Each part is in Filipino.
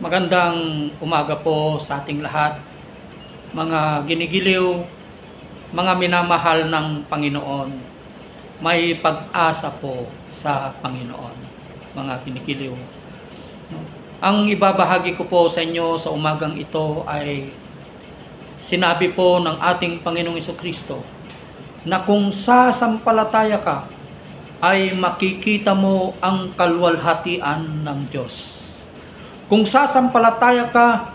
Magandang umaga po sa ating lahat, mga ginigiliw, mga minamahal ng Panginoon. May pag-asa po sa Panginoon, mga ginigiliw. Ang ibabahagi ko po sa inyo sa umagang ito ay sinabi po ng ating Panginoong Jesucristo na kung sasampalataya ka ay makikita mo ang kalwalhatian ng Diyos. Kung sasampalataya ka,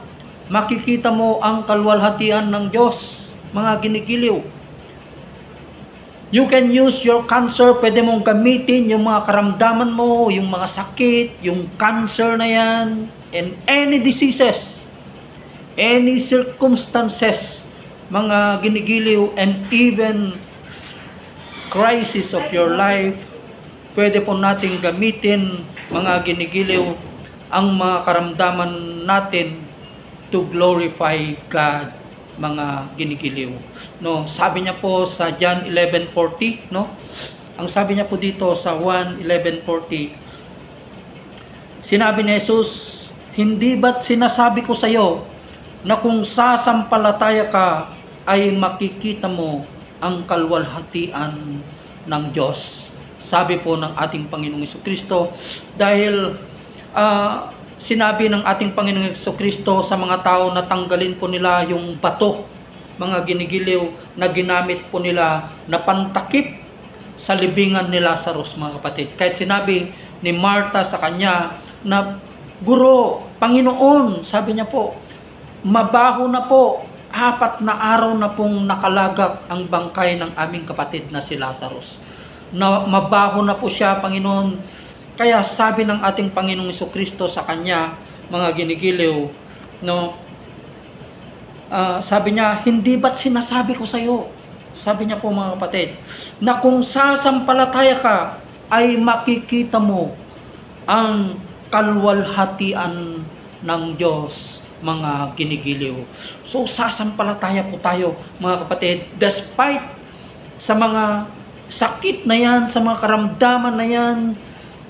makikita mo ang kalwalhatian ng Diyos, mga ginigiliw. You can use your cancer, pwede mong gamitin yung mga karamdaman mo, yung mga sakit, yung cancer na yan, and any diseases, any circumstances, mga ginigiliw, and even crisis of your life, pwede po natin gamitin, mga ginigiliw, ang mga karamdaman natin to glorify God, mga ginigiliw. No, sabi niya po sa John 11:40, no? Ang sabi niya po dito sa 1:11:40, sinabi ni Jesus, hindi ba't sinasabi ko sa iyo na kung sasampalataya ka ay makikita mo ang kalwalhatian ng Diyos. Sabi po ng ating Panginoong Jesucristo, dahil sinabi ng ating Panginoong Jesucristo sa mga tao na tanggalin po nila yung bato, mga ginigiliw, na ginamit po nila na pantakip sa libingan ni Lazarus, mga kapatid. Kahit sinabi ni Martha sa kanya na, Guro, Panginoon, sabi niya po, mabaho na po, 4 na araw na pong nakalagak ang bangkay ng aming kapatid na si Lazarus. Na mabaho na po siya, Panginoon. Kaya sabi ng ating Panginoong Jesucristo sa kanya, mga ginigiliw, no, sabi niya, hindi ba't sinasabi ko sa iyo, sabi niya po mga kapatid, na kung sasampalataya ka, ay makikita mo ang kalwalhatian ng Diyos, mga ginigiliw. So sasampalataya po tayo, mga kapatid, despite sa mga sakit na yan, sa mga karamdaman na yan,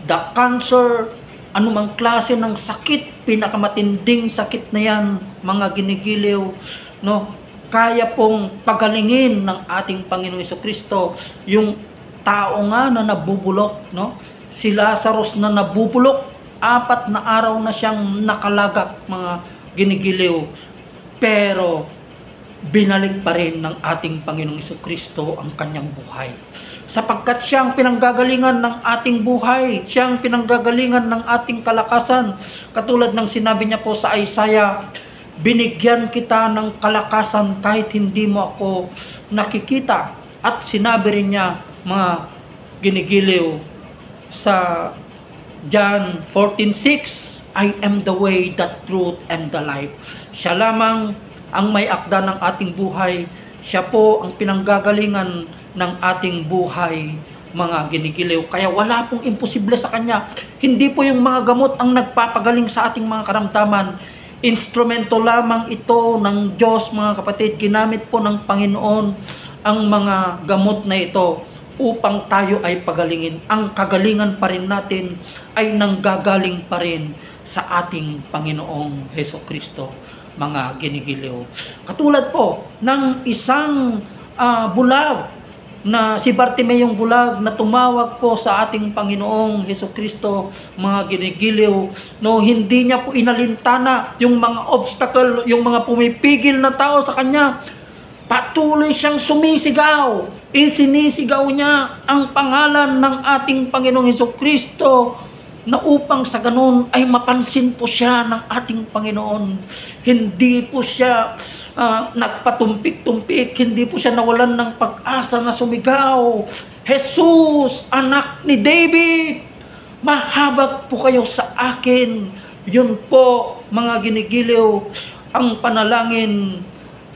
the cancer, anumang klase ng sakit, pinakamatinding sakit na yan, mga ginigiliw, no? Kaya pong pagalingin ng ating Panginoong Jesucristo yung tao nga na nabubulok, no? Si Lazarus na nabubulok, 4 na araw na siyang nakalagak, mga ginigiliw. Pero binalik pa rin ng ating Panginoong Jesucristo ang kanyang buhay. Sapagkat siyang pinanggagalingan ng ating buhay, siyang pinanggagalingan ng ating kalakasan. Katulad ng sinabi niya po sa Isaiah, binigyan kita ng kalakasan kahit hindi mo ako nakikita. At sinabi rin niya, mga ginigiliw, sa John 14:6, I am the way, the truth, and the life. Siya lamang ang may akda ng ating buhay. Siya po ang pinanggagalingan ng ating buhay, mga ginigiliw. Kaya wala pong imposible sa Kanya. Hindi po yung mga gamot ang nagpapagaling sa ating mga karamdaman. Instrumento lamang ito ng Diyos, mga kapatid. Ginamit po ng Panginoon ang mga gamot na ito upang tayo ay pagalingin. Ang kagalingan pa rin natin ay nanggagaling pa rin sa ating Panginoong Jesucristo, mga ginigiliw. Katulad po ng isang bulag na si Bartimeong bulag na tumawag po sa ating Panginoong Jesucristo, mga ginigiliw, no, hindi niya po inalintana yung mga obstacle, yung mga pumipigil na tao sa kanya. Patuloy siyang sumisigaw. Isinisigaw niya ang pangalan ng ating Panginoong Jesucristo na upang sa ganun ay mapansin po siya ng ating Panginoon. Hindi po siya nagpatumpik-tumpik, hindi po siya nawalan ng pag-asa na sumigaw, Jesus, anak ni David, mahabag po kayo sa akin. Yun po, mga ginigiliw, ang panalangin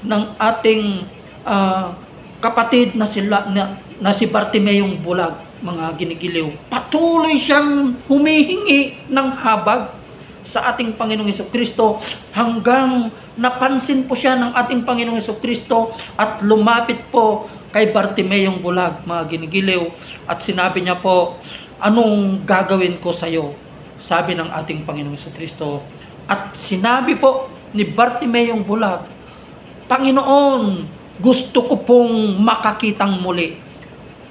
ng ating kapatid na si Bartimeong bulag, mga ginigiliw. Patuloy siyang humihingi ng habag sa ating Panginoong Jesucristo hanggang napansin po siya ng ating Panginoong Jesucristo at lumapit po kay Bartimeong bulag, mga ginigiliw, at sinabi niya po, anong gagawin ko sa iyo? sabi ng ating Panginoong Kristo. At sinabi po ni Bartimeong bulag, Panginoon, gusto ko pong makakitang muli.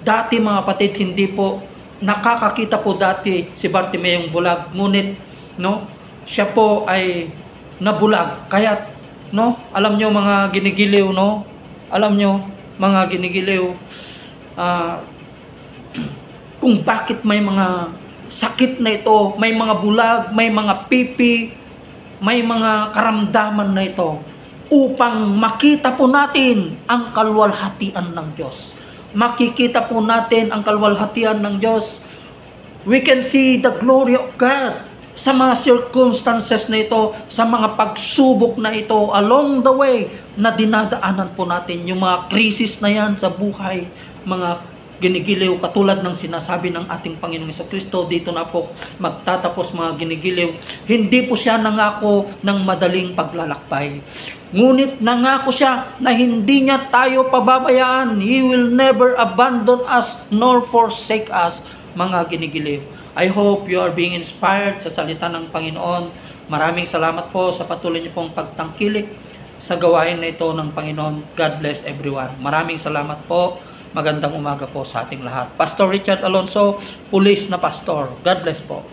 Dati mga kapatid, hindi po nakakakita po dati si Bartimeong bulag, ngunit no, siya po ay nabulag. Kaya no, alam nyo mga ginigiliw, no? Alam nyo mga ginigiliw, kung bakit may mga sakit na ito, may mga bulag, may mga pipi, may mga karamdaman na ito, upang makita po natin ang kalwalhatian ng Diyos. Makikita po natin ang kalwalhatian ng Diyos. We can see the glory of God sa mga circumstances na ito, sa mga pagsubok na ito, along the way na dinadaanan po natin, yung mga krisis na yan sa buhay, mga ginigiliw, katulad ng sinasabi ng ating Panginoong Kristo, dito na po magtatapos mga ginigiliw. Hindi po siya nangako ng madaling paglalakbay. Ngunit nangako siya na hindi niya tayo pababayaan. He will never abandon us nor forsake us, mga ginigiliw. I hope you are being inspired sa salita ng Panginoon. Maraming salamat po sa patuloy niyo pong pagtangkilik sa gawain na ito ng Panginoon. God bless everyone. Maraming salamat po. Magandang umaga po sa ating lahat. Pastor Richard Alonso, pulis na pastor. God bless po.